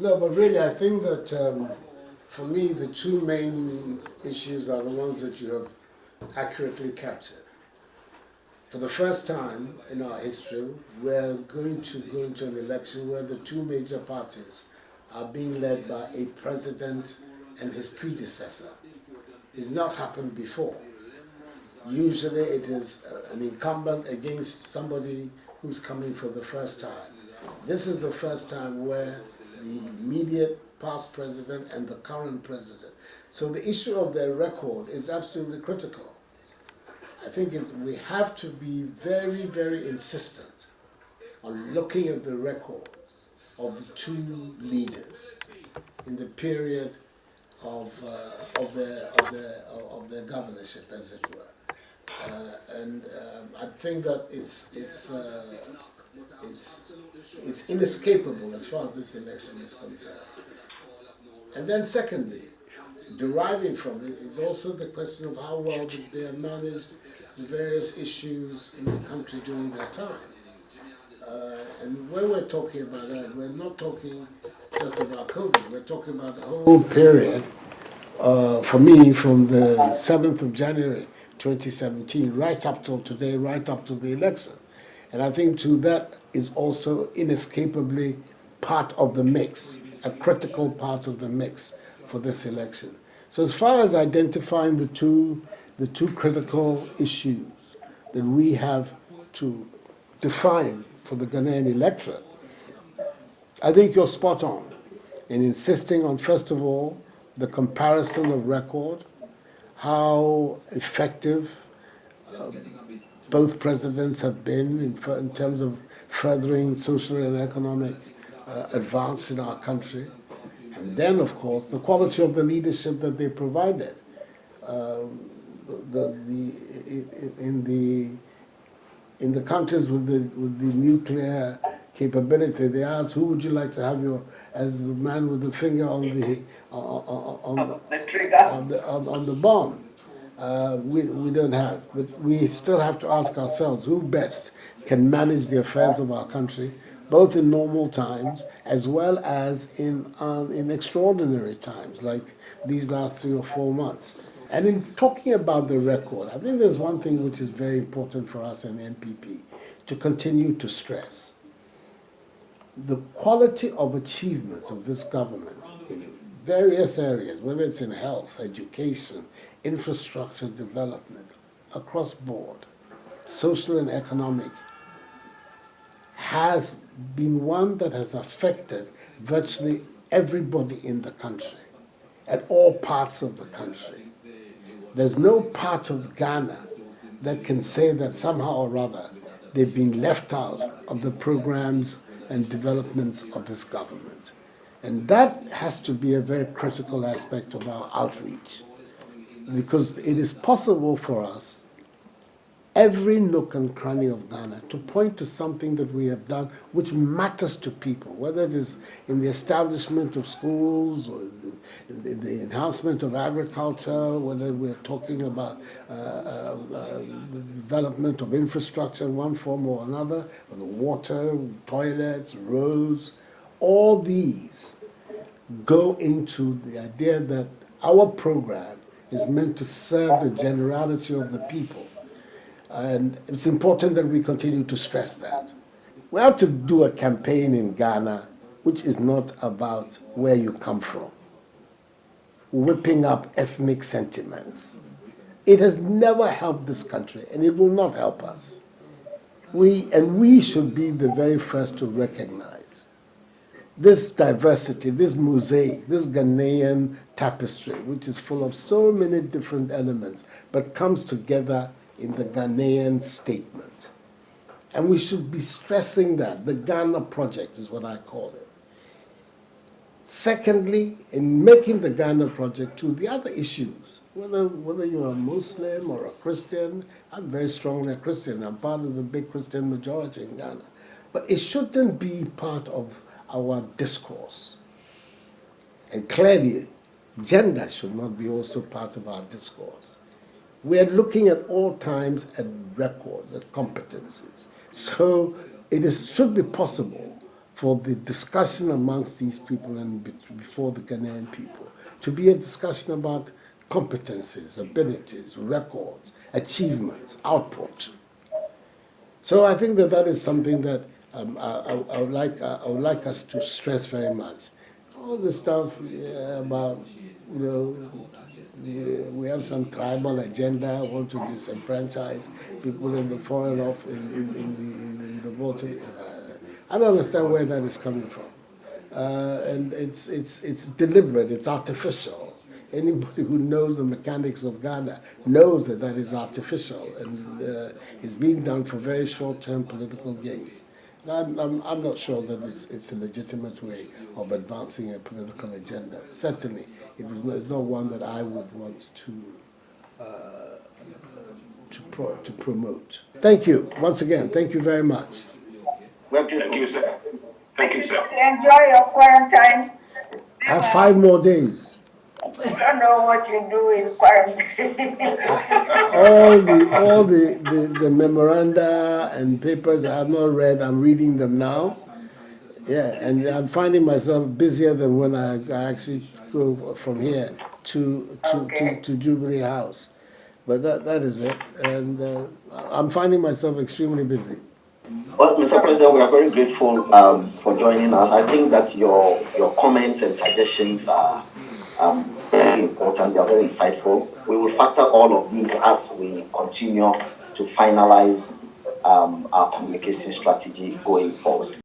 No, but really, I think that for me, the two main issues are the ones that you have accurately captured. For the first time in our history, we're going to go into an election where the two major parties are being led by a president and his predecessor. It's not happened before. Usually it is an incumbent against somebody who's coming for the first time. This is the first time where the immediate past president and the current president. So the issue of their record is absolutely critical. I think we have to be very, very insistent on looking at the records of the two leaders in the period of their governorship, as it were. I think that it's inescapable as far as this election is concerned. And then secondly, deriving from it is also the question of how well they have managed the various issues in the country during that time. And when we're talking about that, we're not talking just about COVID, we're talking about the whole period, for me, from the 7th of January 2017, right up till today, right up to the election. And I think too that is also inescapably part of the mix, a critical part of the mix for this election. So as far as identifying the two critical issues that we have to define for the Ghanaian electorate, I think you're spot on in insisting on, first of all, the comparison of record, how effective both presidents have been in terms of furthering social and economic advance in our country. And then, of course, the quality of the leadership that they provided. In the countries with the nuclear capability, they ask, who would you like to have as the man with the finger on the bomb? We don't have, but we still have to ask ourselves who best can manage the affairs of our country, both in normal times as well as in extraordinary times, like these last 3 or 4 months. And in talking about the record, I think there's one thing which is very important for us in NPP to continue to stress. The quality of achievement of this government in various areas, whether it's in health, education, infrastructure development, across board, social and economic, has been one that has affected virtually everybody in the country, at all parts of the country. There's no part of Ghana that can say that somehow or other they've been left out of the programs and developments of this government. And that has to be a very critical aspect of our outreach, because it is possible for us, every nook and cranny of Ghana, to point to something that we have done which matters to people, whether it is in the establishment of schools or in the enhancement of agriculture, whether we're talking about the development of infrastructure in one form or another, or the water, toilets, roads. All these go into the idea that our program is meant to serve the generality of the people. And it's important that we continue to stress that. We have to do a campaign in Ghana which is not about where you come from, whipping up ethnic sentiments. It has never helped this country, and it will not help us. We should be the very first to recognize this diversity, this mosaic, this Ghanaian tapestry, which is full of so many different elements, but comes together in the Ghanaian statement. And we should be stressing that. The Ghana Project is what I call it. Secondly, in making the Ghana Project too, the other issues, whether you're a Muslim or a Christian, I'm very strongly a Christian. I'm part of the big Christian majority in Ghana. But it shouldn't be part of our discourse. And clearly, gender should not be also part of our discourse. We are looking at all times at records, at competencies. So it should be possible for the discussion amongst these people and before the Ghanaian people to be a discussion about competencies, abilities, records, achievements, output. So I think that is something that I would like us to stress very much. All the stuff about, we have some tribal agenda, want to disenfranchise people in the foreign office, in the voting. I don't understand where that is coming from, and it's deliberate, it's artificial. Anybody who knows the mechanics of Ghana knows that is artificial and it's being done for very short-term political gains. I'm not sure that it's a legitimate way of advancing a political agenda. Certainly, it's not one that I would want to promote. Thank you once again. Thank you very much. Thank you, sir. Thank you, sir. Enjoy your quarantine. I have 5 more days. I don't know what you do in quarantine. all the memoranda and papers I have not read, I'm reading them now. Yeah, and I'm finding myself busier than when I actually go from here to Jubilee House. But that is it, and I'm finding myself extremely busy. Well, Mr. President, we are very grateful for joining us. I think that your comments and suggestions are very important. They are very insightful. We will factor all of these as we continue to finalize our communication strategy going forward.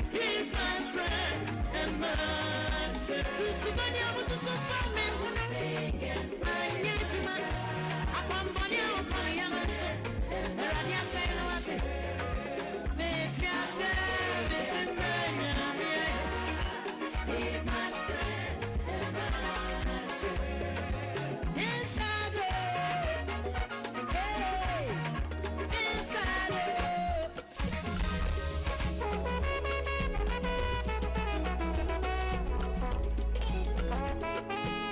He's my strength and my strength.